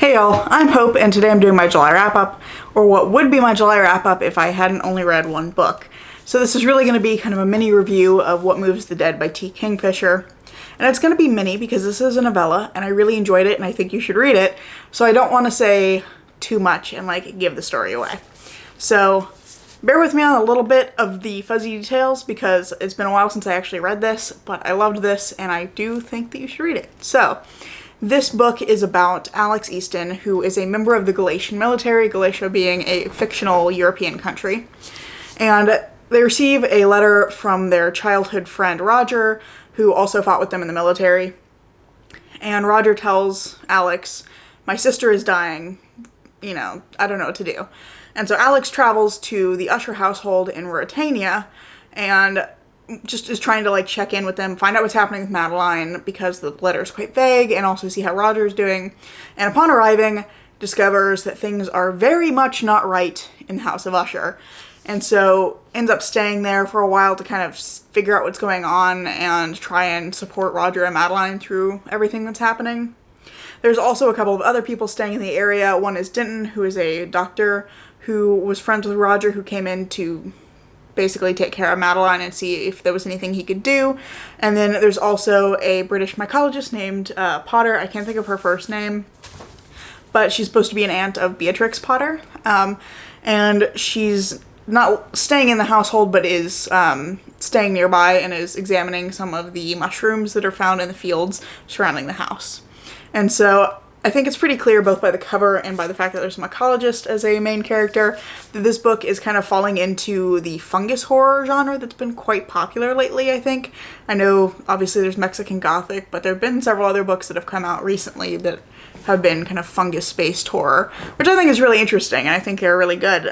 Hey y'all, I'm Hope, and today I'm doing my July wrap-up, or what would be my July wrap-up if I hadn't only read one book. So this is really going to be kind of a mini review of What Moves the Dead by T. Kingfisher. And it's going to be mini because this is a novella, and I really enjoyed it, and I think you should read it, so I don't want to say too much and give the story away. So bear with me on a little bit of the fuzzy details because it's been a while since I actually read this, but I loved this, and I do think that you should read it. So this book is about Alex Easton, who is a member of the Galatian military, Galatia being a fictional European country. And they receive a letter from their childhood friend Roger, who also fought with them in the military. And Roger tells Alex, "My sister is dying, I don't know what to do." And so Alex travels to the Usher household in Ruritania and just is trying to check in with them, find out what's happening with Madeline because the letter is quite vague, and also see how Roger's doing. And upon arriving, discovers that things are very much not right in the house of Usher. And so ends up staying there for a while to kind of figure out what's going on and try and support Roger and Madeline through everything that's happening. There's also a couple of other people staying in the area. One is Denton, who is a doctor who was friends with Roger, who came in to basically take care of Madeline and see if there was anything he could do. And then there's also a British mycologist named Potter. I can't think of her first name, but she's supposed to be an aunt of Beatrix Potter. And she's not staying in the household, but is staying nearby and is examining some of the mushrooms that are found in the fields surrounding the house. And so I think it's pretty clear, both by the cover and by the fact that there's a mycologist as a main character, that this book is kind of falling into the fungus horror genre that's been quite popular lately, I think. I know, obviously, there's Mexican Gothic, but there have been several other books that have come out recently that have been kind of fungus-based horror, which I think is really interesting, and I think they're really good.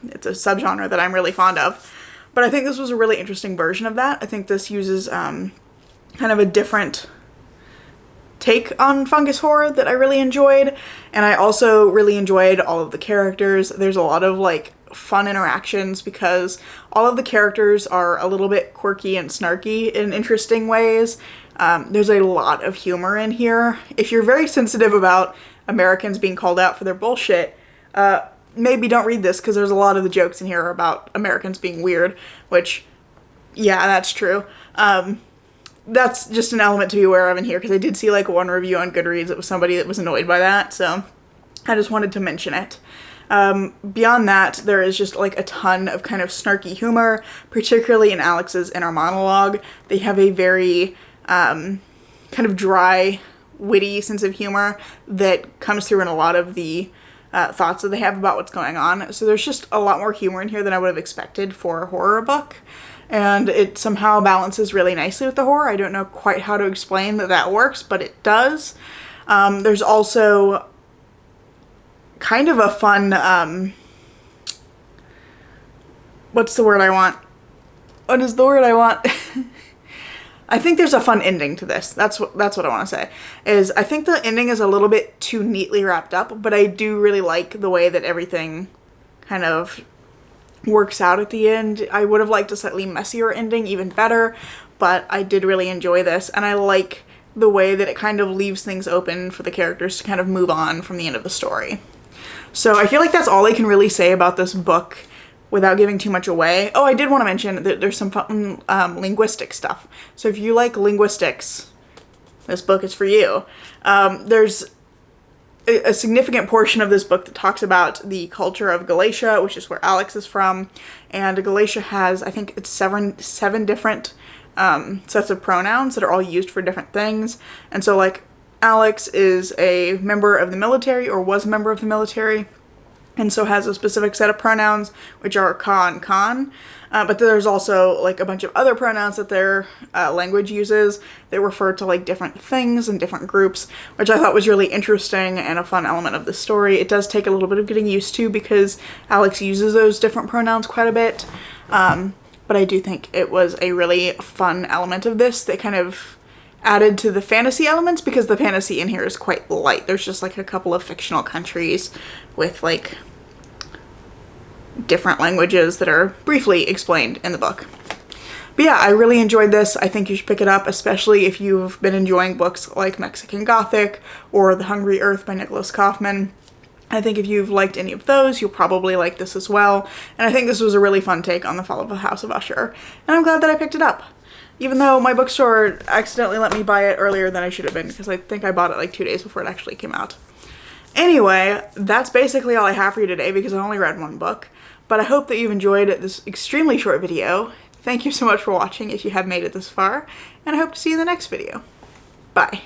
It's a subgenre that I'm really fond of. But I think this was a really interesting version of that. I think this uses kind of a different take on fungus horror that I really enjoyed, and I also really enjoyed all of the characters. There's a lot of fun interactions because all of the characters are a little bit quirky and snarky in interesting ways. There's a lot of humor in here. If you're very sensitive about Americans being called out for their bullshit, maybe don't read this because there's a lot of the jokes in here are about Americans being weird, which, yeah, that's true. That's just an element to be aware of in here, because I did see one review on Goodreads that was somebody that was annoyed by that, so I just wanted to mention it. Beyond that, there is just a ton of kind of snarky humor, particularly in Alex's inner monologue. They have a very kind of dry, witty sense of humor that comes through in a lot of the thoughts that they have about what's going on. So there's just a lot more humor in here than I would have expected for a horror book. And it somehow balances really nicely with the horror. I don't know quite how to explain that works, but it does. There's also kind of a fun, what's the word I want? What is the word I want? I think there's a fun ending to this. That's what I want to say. I think the ending is a little bit too neatly wrapped up, but I do really like the way that everything kind of works out at the end. I would have liked a slightly messier ending, even better, but I did really enjoy this, and I like the way that it kind of leaves things open for the characters to kind of move on from the end of the story. So I feel like that's all I can really say about this book without giving too much away. Oh, I did want to mention that there's some fun linguistic stuff. So if you like linguistics, this book is for you. There's a significant portion of this book that talks about the culture of Galatia, which is where Alex is from, and Galatia has, I think it's seven different sets of pronouns that are all used for different things. And so Alex is a member of the military, or was a member of the military, and so has a specific set of pronouns, which are ka and kan. But there's also a bunch of other pronouns that their language uses that refer to different things and different groups, which I thought was really interesting and a fun element of the story. It does take a little bit of getting used to because Alex uses those different pronouns quite a bit. But I do think it was a really fun element of this that kind of added to the fantasy elements, because the fantasy in here is quite light. There's just a couple of fictional countries with different languages that are briefly explained in the book. But yeah, I really enjoyed this. I think you should pick it up, especially if you've been enjoying books like Mexican Gothic or The Hungry Earth by Nicholas Kaufman. I think if you've liked any of those, you'll probably like this as well. And I think this was a really fun take on The Fall of the House of Usher. And I'm glad that I picked it up. Even though my bookstore accidentally let me buy it earlier than I should have been, because I think I bought it like 2 days before it actually came out. Anyway, that's basically all I have for you today because I only read one book. But I hope that you've enjoyed this extremely short video. Thank you so much for watching if you have made it this far, and I hope to see you in the next video. Bye.